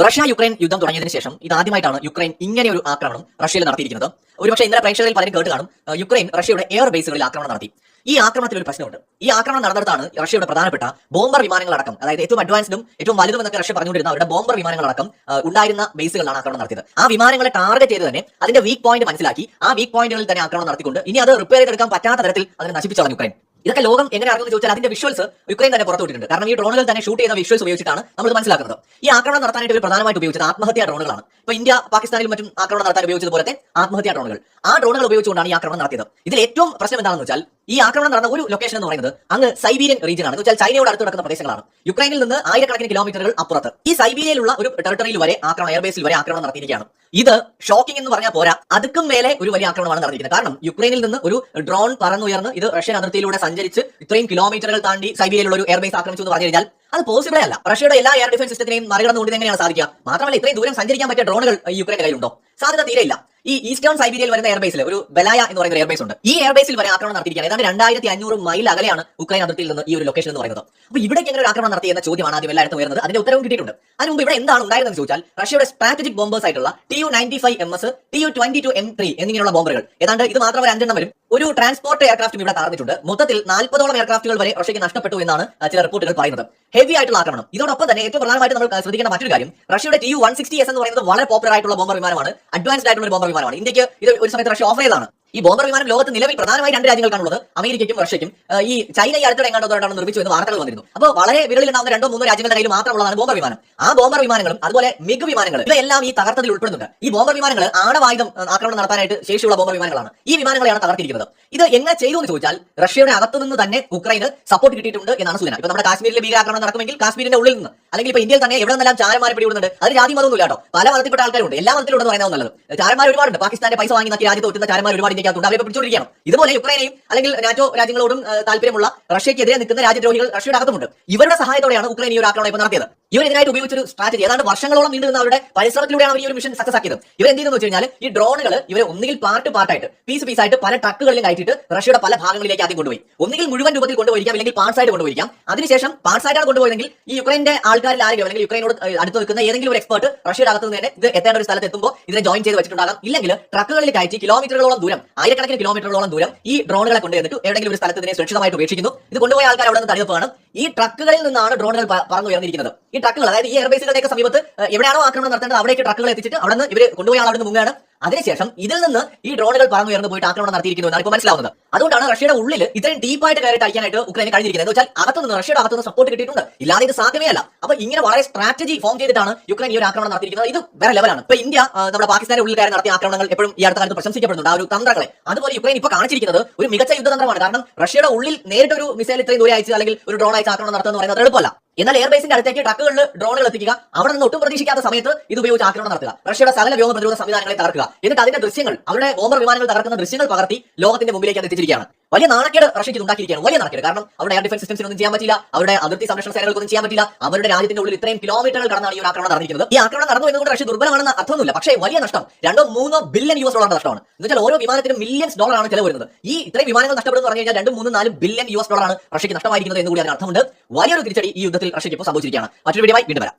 Russia Ukraine യുദ്ധം തുടങ്ങിയതിനു ശേഷം ഇതാദ്യമായിട്ടാണ് Ukraine ഇങ്ങനെ ഒരു ആക്രമണം റഷ്യയിൽ നടത്തിയിരിക്കുന്നത്. ഒരുപക്ഷെ ഇന്നലെ പ്രേക്ഷകരിൽ പലരും കേട്ട് കാണും, യുക്രൈൻ റഷ്യയുടെ എയർ ബേസുകളിൽ ആക്രമണം നടത്തി. ഈ ആക്രമണത്തിൽ ഒരു പ്രശ്നമുണ്ട്. ഈ ആക്രമണം നടന്നിടത്താണ് റഷ്യയുടെ പ്രധാനപ്പെട്ട ബോംബർ വിമാനങ്ങളടക്കം, അതായത് ഏറ്റവും അഡ്വാൻസ്ഡും ഏറ്റവും വലുതും എന്നൊക്കെ റഷ്യ പറഞ്ഞുകൊണ്ടിരുന്ന അവരുടെ ബോംബർ വിമാനങ്ങളടക്കം ഉണ്ടായിരുന്ന ബേസുകളിലാണ് ആക്രമണം നടത്തിയത്. ആ വിമാനങ്ങളെ ടാർഗറ്റ് ചെയ്ത് തന്നെ അതിന്റെ വീക്ക് പോയിന്റ് മനസ്സിലാക്കി ആ വീക്ക് പോയിന്റുകളിൽ തന്നെ ആക്രമണം നടത്തിക്കൊണ്ട് ഇനി അത് റിപ്പയർ ചെയ്തെടുക്കാൻ പറ്റാത്ത തരത്തിൽ അതിനെ നശിപ്പിച്ചു യുക്രൈൻ. ഇതൊക്കെ ലോകം എങ്ങനെ അറിയുമെന്ന് ചോദിച്ചാൽ അതിന്റെ വിഷ്വൽസ് യുക്രൈൻ തന്നെ പുറത്തുവിട്ടിട്ടുണ്ട്. കാരണം ഈ ഡ്രോണുകൾ തന്നെ ഷൂട്ട് ചെയ്യുന്ന വിഷ്വൽസ് ഉപയോഗിച്ചിട്ടാണ് നമ്മൾ മനസ്സിലാക്കുന്നത്. ഈ ആക്രമണം നടത്താനായിട്ട് ഇവർ പ്രധാനമായിട്ട് ഉപയോഗിച്ചത് ആത്മഹത്യാ ഡ്രോണുകളാണ്. ഇപ്പൊ ഇന്ത്യ പാകിസ്ഥാനിലും മറ്റും ആക്രമണം നടത്താൻ ഉപയോഗിച്ചതുപോലത്തെ ആത്മഹത്യാ ഡ്രോണുകൾ, ആ ഡ്രോണുകൾ ഉപയോഗിച്ചുകൊണ്ടാണ് ഈ ആക്രമണം നടത്തിയത്. ഇതിൽ ഏറ്റവും പ്രശ്നം എന്താണെന്ന് വെച്ചാൽ ഈ ആക്രമണം നടന്ന ഒരു ലൊക്കേഷൻ എന്ന് പറയുന്നത് അങ്ങ് സൈബീരിയൻ റീജിയൻ ആണ്. എന്ന് വെച്ചാൽ ചൈനയോട് അടുത്ത് കിടക്കുന്ന പ്രദേശങ്ങളാണ്. യുക്രൈനിൽ നിന്ന് ആയിരക്കണക്കിന് കിലോമീറ്ററുകൾ അപ്പുറത്ത് ഈ സൈബീരിയയിലുള്ള ഒരു ടെറിട്ടറിയിൽ വരെ എയർബേസിൽ വരെ ആക്രമണം നടത്തിയിരിക്കുകയാണ്. ഇത് ഷോക്കിംഗ് എന്ന് പറഞ്ഞാൽ പോരാ, അതുക്കും മേലെ ഒരു വലിയ ആക്രമണമാണ് നടന്നിരിക്കുന്നത്. കാരണം യുക്രൈനിൽ നിന്ന് ഒരു ഡ്രോൺ പറന്നുയർന്ന് ഇത് റഷ്യൻ അതിർത്തിയിലൂടെ സഞ്ചരിച്ച് ഇത്രയും കിലോമീറ്ററുകൾ താണ്ടി സൈബീരിയയിലുള്ള ഒരു എയർബേസ് ആക്രമിച്ചു എന്ന് പറഞ്ഞു കഴിഞ്ഞാൽ അത് പോസിബിളേ അല്ല. റഷ്യയുടെ എല്ലാ എയർ ഡിഫൻസ് സിസ്റ്റത്തിനെയും മറികടന്നുകൊണ്ട് എങ്ങനെയാണ് സാധിക്കുക? മാത്രമല്ല ഇത്രയും ദൂരം സഞ്ചരിക്കാൻ പറ്റിയ ഡ്രോണുകൾ യുക്രൈന്റെ കയ്യിലുണ്ടോ? സാധ്യത തീരെയില്ല. ഈ ഈസ്റ്റേൺ സൈബീരിയയിൽ വരുന്ന എയർബേസിൽ ഒരു ബലായ എന്ന് പറയുന്ന എയർബേസ് ഉണ്ട്. ഈ എയർബേസിൽ വരെ ആക്രമണം നടത്തിയിരിക്കുകയാണ്. ഏതാണ്ട് 2500 മൈൽ അകലെയാണ് ഉക്രൈൻ അതിർത്തിയിൽ നിന്ന് ഈ ഒരു ലൊക്കേഷൻ എന്ന് പറയുന്നത്. അപ്പോൾ ഇവിടേക്ക് എങ്ങനെ ഒരു ആക്രമണം നടത്തി എന്ന ചോദ്യമാണ് ആദ്യം എല്ലായിടത്തും വരുന്നത്. അതിന്റെ ഉത്തരവും കിട്ടിയിട്ടുണ്ട്. അതിന് മുമ്പ് ഇവിടെ എന്താണ് ഉണ്ടായിരുന്നത് ചോദിച്ചാൽ റഷ്യയുടെ സ്ട്രാറ്റജിക് ബോംബേഴ്സ് ആയിട്ടുള്ള Tu-95MS, Tu-22M3 എന്നിങ്ങനെയുള്ള ബോംബറുകൾ ഏതാണ്ട് ഇത് മാത്രം ഒരു 5 എണ്ണം വരും. ഒരു ട്രാൻസ്പോർട്ട് എയർക്രാഫ്റ്റും ഇവിടെ തകർന്നിട്ടുണ്ട്. മൊത്തത്തിൽ 40ഓളം എയർക്രാഫ്റ്റുകൾ വരെ റഷ്യക്ക് നഷ്ടപ്പെട്ടു എന്നാണ് ചില റിപ്പോർട്ടുകൾ പറയുന്നത്. ഹെവി ആയിട്ടുള്ള ആക്രമണം. ഇതോടൊപ്പം തന്നെ ഏറ്റവും പ്രധാനമായിട്ട് നമ്മൾ ശ്രദ്ധിക്കേണ്ട മറ്റൊരു കാര്യം, റഷ്യയുടെ Tu-160S എന്ന് പറയുന്നത് വളരെ പോപ്പുലർ ആയിട്ടുള്ള ബോംബർ വിമാനമാണ്. അഡ്വാൻസ്ഡ് ആയിട്ടുള്ള ഒരു ബോംബർ വിമാനമാണ്. ഇന്ത്യക്ക് ഇത് ഒരു സമയത്ത് റഷ്യ ഓഫർ ചെയ്തതാണ്. ഈ ബോംബർ വിമാനം ലോകത്ത് നിലവിൽ പ്രധാനമായി 2 രാജ്യങ്ങൾക്കാണുള്ളത്, അമേരിക്കയ്ക്കും റഷ്യയ്ക്കും. ഈ ചൈന ഈ അടുത്തിടെ എങ്ങാണ്ടോടാണ് നിർമ്മിച്ചു എന്ന് വാർത്തകൾ വന്നിരുന്നു. അപ്പോൾ വളരെ വിരലിലുണ്ടാവുന്ന 2-3 രാജ്യങ്ങളുടെ കയ്യിൽ മാത്രമുള്ളതാണ് ബോംബർ വിമാനം. ആ ബോംബർ വിമാനങ്ങളും അതുപോലെ മിഗ് വിമാനങ്ങൾ ഇവയെല്ലാം ഈ തകർത്തതിൽ ഉൾപ്പെടുന്നുണ്ട്. ഈ ബോംബർ വിമാനങ്ങൾ ആണവായുധം ആക്രമണം നടത്താനായിട്ട് ശേഷിയുള്ള ബോംബർ വിമാനങ്ങളാണ്. ഈ വിമാനങ്ങളെയാണ് തകർത്തിരിക്കുന്നത്. ഇത് എങ്ങനെ ചെയ്തു എന്ന് ചോദിച്ചാൽ റഷ്യയുടെ അകത്തു നിന്ന് തന്നെ ഉക്രൈന് സപ്പോർട്ട് കിട്ടിയിട്ടുണ്ട് എന്നാണ് സൂചന. ഇപ്പൊ നമ്മുടെ കാശ്മീരിലെ ഭീകരാക്രമണം നടക്കുമെങ്കിൽ കാശ്മീരിന്റെ ഉള്ളിൽ നിന്ന്, അല്ലെങ്കിൽ ഇപ്പൊ ഇന്ത്യയിൽ തന്നെ എവിടെ നിന്നെല്ലാം ചാരന്മാരെ പിടിവിടുന്നുണ്ട്. അത് ജാതി മതമൊന്നുമില്ല കേട്ടോ, പല മതത്തിൽപ്പെട്ട ആൾക്കാരുണ്ട്. എല്ലാ മതത്തിലുണ്ടെന്ന് പറയുന്നത് നല്ലത്. ചാരന്മാർ ഒരുപാടുണ്ട്. പാകിസ്ഥാന്റെ പൈസ വാങ്ങി നോക്കി രാജ്യത്ത് ഒറ്റുന്ന ചാരന്മാർ ഒരുപാട് ഇന്ത്യക്കകത്തുണ്ട്. അവരെ പിടിച്ചോണ്ടിരിക്കുകയാണ്. ഇതുപോലെ യുക്രൈനെയും അല്ലെങ്കിൽ നാറ്റോ രാജ്യങ്ങളോടും താല്പര്യമുള്ള റഷ്യക്കെതിരെ നിൽക്കുന്ന രാജ്യദ്രോഹികൾ റഷ്യയുടെ അകത്തുമുണ്ട്. ഇവരുടെ സഹായത്തോടെയാണ് ഉക്രൈൻ ഈ ഒരു ആക്രമണം ഇപ്പോൾ നടത്തിയത്. ഇവർ ഇതിനായിട്ട് ഉപയോഗിച്ചൊരു സ്ട്രാറ്റജി ഏതാണ്ട് വർഷങ്ങളോളം നീണ്ടുനിന്ന അവരുടെ പരിശ്രമത്തിലൂടെയാണ് അവർ ഈ ഒരു മിഷൻ സക്സസ് ആക്കിയത്. ഇവർ എന്ത് ചെയ്തെന്ന് വെച്ച് കഴിഞ്ഞാൽ ഈ ഡ്രോണുകൾ ഇവരെ ഒന്നുകിൽ പാർട്ടായിട്ട് പീസായിട്ട് പല ട്രക്കുകളിലും കയറ്റിയിട്ട് റഷ്യയുടെ പല ഭാഗങ്ങളിലേക്ക് ആദ്യം കൊണ്ടുപോയി. ഒന്നുകിൽ മുഴുവൻ രൂപത്തിൽ കൊണ്ടുപോയിരിക്കാം, അല്ലെങ്കിൽ പാർട്സ് ആയിട്ട് കൊണ്ടുപോയിരിക്കാം. അതിനുശേഷം പാർട്സ് ആയിട്ടാണ് കൊണ്ടുപോയതെങ്കിൽ ഈ യുക്രൈന്റെ ആൾക്കാരിൽ ആരെങ്കിലും അല്ലെങ്കിൽ യുക്രൈനോട് അടുത്ത് നിൽക്കുന്ന ഏതെങ്കിലും ഒരു എക്സ്പെർട്ട് റഷ്യയുടെ അകത്ത് നിന്ന് തന്നെ ഇത് എത്തേണ്ട ഒരു സ്ഥലത്ത് എത്തുമ്പോൾ ഇതിനെ ജോയിൻ ചെയ്ത് വെച്ചിട്ടുണ്ടാകാം. ഇല്ലെങ്കിൽ ട്രക്കുകളിൽ കയറ്റി കിലോമീറ്ററുകളോളം ദൂരം, ആയിരക്കണക്കിന് കിലോമീറ്ററുകളോളം ദൂരം ഈ ഡ്രോണുകളെ കൊണ്ടുവന്നിട്ട് എവിടെയെങ്കിലും ഒരു സ്ഥലത്ത് ഇതിനെ സുരക്ഷിതമായിട്ട് ഉപേക്ഷിക്കുന്നു. ഇത് കൊണ്ടുപോയ ആൾക്കാർ അവിടെ നിന്ന് തടയുകയാണ്. ഈ ട്രക്കുകളിൽ നിന്നാണ് ഡ്രോണുകൾ പറന്നുയർന്നിരിക്കുന്നത്. ഈ ട്രക്കുകൾ, അതായത് ഈ എയർബേസുകളുടെ സമീപത്ത് എവിടെയാണോ ആക്രമണം നടത്തേണ്ടത് അവിടേക്ക് ട്രക്കുകൾ എത്തിച്ചിട്ട് അവിടെ നിന്ന് ഇവർ കൊണ്ടുപോയ ആൾ അവിടെ നിന്ന് മുങ്ങുകയാണ്. അതിനുശേഷം ഇതിൽ നിന്ന് ഈ ഡ്രോണുകൾ പറന്നുയർന്ന് പോയിട്ട് ആക്രമണം നടത്തിയിരിക്കുന്നു എന്നാണ് ഇപ്പോൾ മനസ്സിലാവുന്നത്. അതുകൊണ്ടാണ് റഷ്യയുടെ ഉള്ളിൽ ഇത്രയും ഡീപ്പായിട്ട് കയറിയിട്ട് അയക്കാനായിട്ട് ഉക്രൈന് കഴിഞ്ഞിരിക്കുന്നത്. എന്ന് വെച്ചാൽ അകത്തുനിന്ന് റഷ്യയുടെ അകത്തുനിന്ന് സപ്പോർട്ട് കിട്ടിയിട്ടുണ്ട്. ഇല്ലാതെ ഇത് സാധ്യമേ അല്ല. അപ്പൊ ഇങ്ങനെ വളരെ സ്ട്രാറ്റജി ഫോം ചെയ്തിട്ടാണ് യുക്രൈൻ ഈ ഒരു ആക്രമണം നടത്തിയിരിക്കുന്നത്. ഇത് വേറെ ലെവലാണ്. ഇപ്പൊ ഇന്ത്യ നമ്മുടെ പാകിസ്ഥാന്റെ ഉള്ളിൽ കയറി നടത്തിയ ആക്രമണങ്ങൾ എപ്പോഴും ഈ അടുത്ത കാലത്ത് പ്രശംസിക്കപ്പെടുന്നുണ്ട്, ആ ഒരു തന്ത്രങ്ങളെ. അതുപോലെ യുക്രൈൻ ഇപ്പോൾ കാണിച്ചിരിക്കുന്നത് ഒരു മികച്ച യുദ്ധതന്ത്രമാണ്. കാരണം റഷ്യയുടെ ഉള്ളിൽ നേരിട്ട് ഒരു മിസൈൽ ഇത്രയും ദൂരെ അയച്ച് അല്ലെങ്കിൽ ഒരു ഡ്രോൺ അയച്ച് ആക്രമണം നടത്തുക എന്ന് പറയുന്നത് എളുപ്പമല്ല. എന്നാൽ എയർബേസിന്റെ അടുത്തേക്ക് ട്രക്കുകളിൽ ഡ്രോണുകൾ എത്തിക്കുക, അവിടെ നിന്ന് ഒട്ടും പ്രതീക്ഷിക്കാത്ത സമയത്ത് ഇത് ഉപയോഗിച്ച് ആക്രമണം നടത്തുക, റഷ്യയുടെ സകല വ്യോമ പ്രതിരോധ സംവിധാനങ്ങളെ തകർക്കുക, എന്നിട്ട് അതിന്റെ ദൃശ്യങ്ങൾ, അവരുടെ ബോംബർ വിമാനങ്ങൾ തകർക്കുന്ന ദൃശ്യങ്ങൾ പകർത്തി ലോകത്തിന്റെ മുമ്പിലേക്ക് അത് എത്തിച്ചിരിക്കുകയാണ്. വലിയ നാണക്കേട് റഷ്യക്ക് ഉണ്ടാക്കിയിരിക്കുകയാണ്, വലിയ നാണക്കേട്. കാരണം അവരുടെ എയർ ഡിഫൻസ് സിസ്റ്റംസിനൊന്നും ചെയ്യാൻ പറ്റില്ല, അവരുടെ അതിർത്തി സംരക്ഷണ സേനകൾക്കൊന്നും ചെയ്യാൻ പറ്റില്ല. അവരുടെ രാജ്യത്തിന്റെ ഉള്ളിൽ ഇത്രയും കിലോമീറ്ററുകൾ കടന്നാണ് ഈ ഒരു ആക്രമണം നടന്നിരിക്കുന്നത്. ഈ ആക്രമണം നടന്നു എന്നുകൊണ്ട് റഷ്യ ദുർബലമാണെന്ന് അർത്ഥമൊന്നുമില്ല. പക്ഷേ വലിയ നഷ്ടം, $2-3 ബില്യൺ നഷ്ടമാണ്. എന്ന് വെച്ചാൽ ഓരോ വിമാനത്തിനും മില്യൺസ് ഡോളറാണ് ചെലവ് വരുന്നത്. ഈ ഇത്രയും വിമാനങ്ങൾ നഷ്ടപ്പെടുന്നു പറഞ്ഞു കഴിഞ്ഞാൽ $2-3-4 ബില്യൺ റഷ്യക്ക് നഷ്ടമായിരിക്കുന്നത് എന്നുകൂടി അതിന് അർത്ഥമുണ്ട്. വലിയൊരു തിരിച്ചടി ഈ യുദ്ധത്തിൽ റഷ്യക്ക് ഇപ്പോൾ സംഭവിച്ചിരിക്കുകയാണ്. മറ്റൊരു വീഡിയോയുമായി വീണ്ടും വരാം.